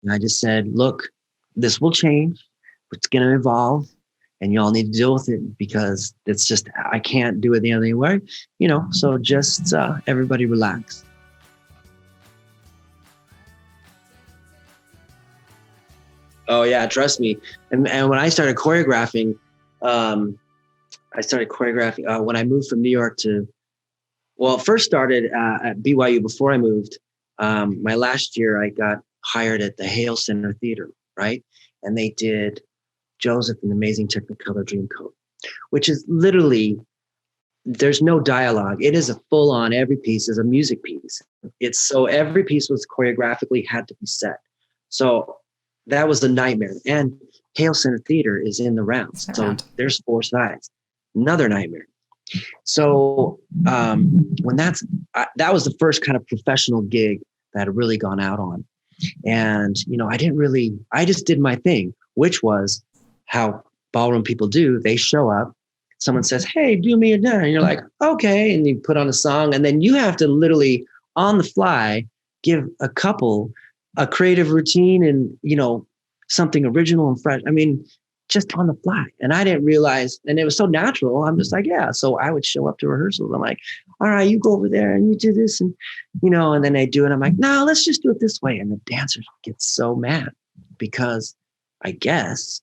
And I just said, look, this will change. It's going to evolve and y'all need to deal with it because it's just, I can't do it the other way, so just everybody relax. Oh yeah, trust me. And when I started choreographing, when I moved from New York it first started at BYU before I moved. My last year, I got hired at the Hale Center Theater, right? And they did Joseph and the Amazing Technicolor Dreamcoat, which is literally, there's no dialogue. It is a full-on, every piece is a music piece. So every piece was choreographically had to be set. So that was the nightmare. And Hale Center Theater is in the rounds. So there's 4 sides. Another nightmare. So when that was the first kind of professional gig that I'd really gone out on. And, I just did my thing, which was how ballroom people do. They show up, someone says, hey, do me a dinner. And you're like, okay. And you put on a song and then you have to literally on the fly, give a couple a creative routine and, something original and fresh. I mean, just on the fly. And I didn't realize, and it was so natural. I'm just like, yeah. So I would show up to rehearsals. I'm like, all right, you go over there and you do this. And, and then they do it. I'm like, no, let's just do it this way. And the dancers get so mad because I guess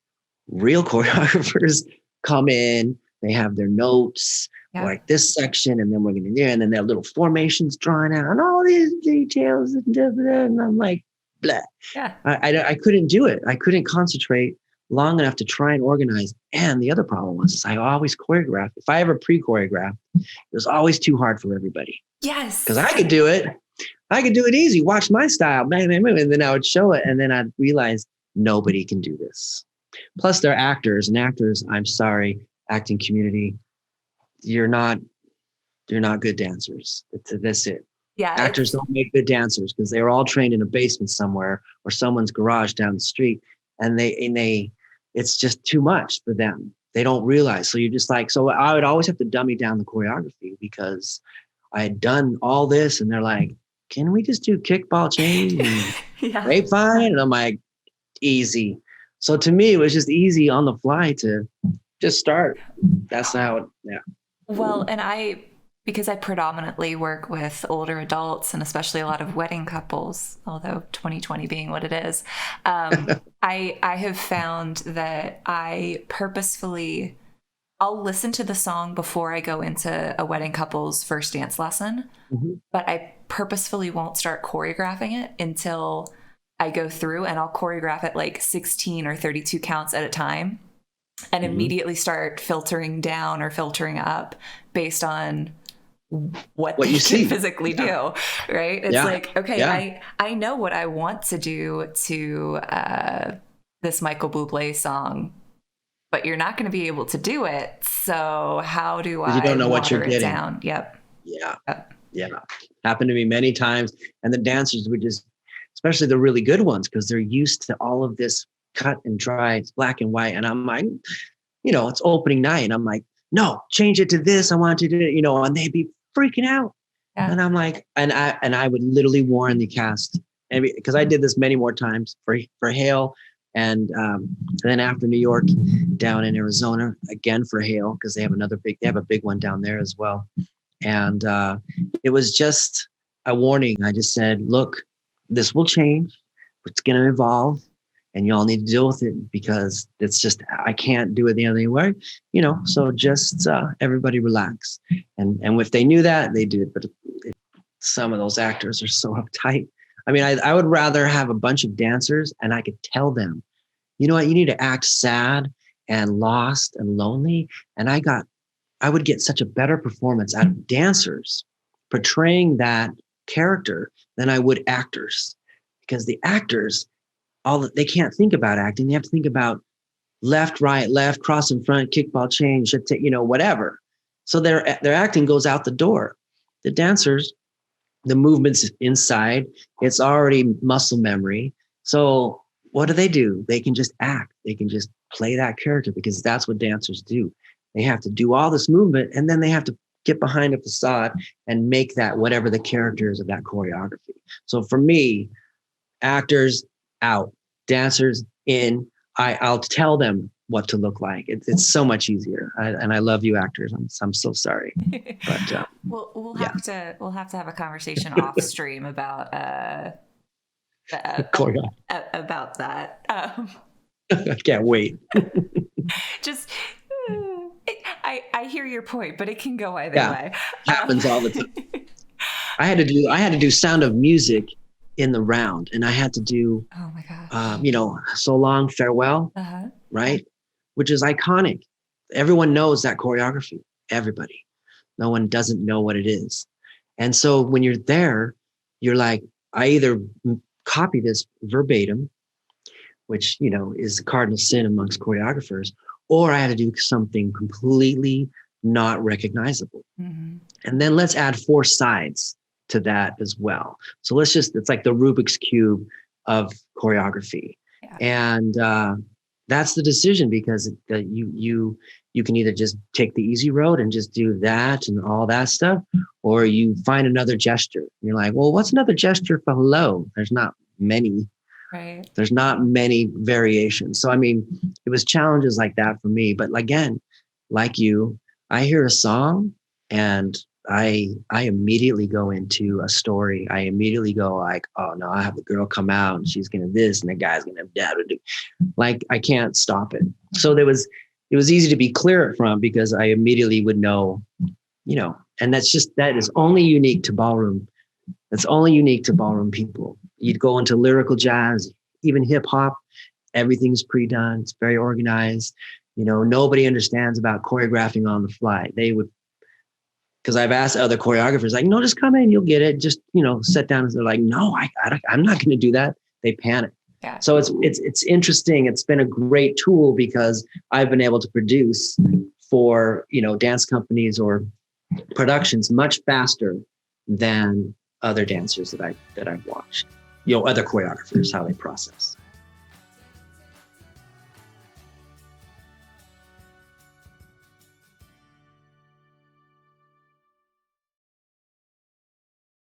real choreographers come in, they have their notes, like this section, and then we're going to do it. And then their little formations drawing out and all these details. And I'm like, blah. Yeah. I couldn't do it. I couldn't concentrate long enough to try and organize. And the other problem was I always choreographed. If I ever pre-choreographed, it was always too hard for everybody. Yes. Because I could do it. I could do it easy. Watch my style. Bang, bang, bang. And then I would show it. And then I'd realize nobody can do this. Plus they're actors, and actors, I'm sorry, acting community, you're not good dancers. That's it. Yeah. Actors don't make good dancers because they're all trained in a basement somewhere or someone's garage down the street. And it's just too much for them. They don't realize. So you're just like, so I would always have to dummy down the choreography because I had done all this and they're like, can we just do kickball change and grapevine? And I'm like, easy. So to me, it was just easy on the fly to just start. That's how Well, and because I predominantly work with older adults and especially a lot of wedding couples, although 2020 being what it is, I have found that I'll listen to the song before I go into a wedding couple's first dance lesson, but I purposefully won't start choreographing it until I go through, and I'll choreograph it like 16 or 32 counts at a time and immediately start filtering down or filtering up based on what they you can see physically do, right? It's like, okay, I know what I want to do to this Michael Bublé song, but you're not going to be able to do it. So how do I you don't know what you're getting down? Yep. Yeah. Happened to me many times. And the dancers would just, especially the really good ones, because they're used to all of this cut and dry, it's black and white. And I'm like, it's opening night. And I'm like, no, change it to this. I want to do it, and they'd be freaking out. Yeah. And I'm like, and I would literally warn the cast, and because I did this many more times for Hale, and then after New York, down in Arizona again for Hale, because they have a big one down there as well. And it was just a warning. I just said, look, this will change. It's going to evolve. And y'all need to deal with it because it's just, I can't do it the other way, so just everybody relax. And if they knew that, they do it. But some of those actors are so uptight. I mean, I would rather have a bunch of dancers and I could tell them, you know what, you need to act sad and lost and lonely. And I would get such a better performance out of dancers portraying that character than I would actors, because the actors, they can't think about acting. They have to think about left, right, left, cross in front, kickball change, whatever. So their acting goes out the door. The dancers, the movements inside, it's already muscle memory. So what do? They can just act. They can just play that character because that's what dancers do. They have to do all this movement and then they have to get behind a facade and make that whatever the character is of that choreography. So for me, actors, out, dancers in. I'll tell them what to look like. It's so much easier. And I love you actors. I'm so sorry, but we'll yeah. have to have a conversation off stream about about that. I can't wait. Just I hear your point, but it can go either way. Happens all the time. I had to do Sound of Music in the round, and I had to do oh my gosh. So Long Farewell, right? Which is iconic. Everyone knows that choreography. Everybody. No one doesn't know what it is. And so when you're there, you're like, I either copy this verbatim, which, is a cardinal sin amongst choreographers, or I had to do something completely not recognizable. Mm-hmm. And then let's add 4 sides to that as well. So it's like the Rubik's Cube of choreography. Yeah. And that's the decision, because you can either just take the easy road and just do that and all that stuff, or you find another gesture. You're like, well, what's another gesture for hello? There's not many. Right. There's not many variations. So, it was challenges like that for me. But again, like you, I hear a song and I immediately go into a story. I immediately go like, oh no, I have a girl come out and she's going to this and the guy's going to that. Like, I can't stop it. So it was easy to be clear from, because I immediately would know, and that is only unique to ballroom. That's only unique to ballroom people. You'd go into lyrical jazz, even hip hop, everything's pre-done. It's very organized. Nobody understands about choreographing on the fly. They would, because I've asked other choreographers, like, no, just come in, you'll get it. Just, sit down. And they're like, no, I'm not going to do that. They panic. Yeah. So it's interesting. It's been a great tool, because I've been able to produce for, dance companies or productions much faster than other dancers that I've watched, other choreographers, how they process.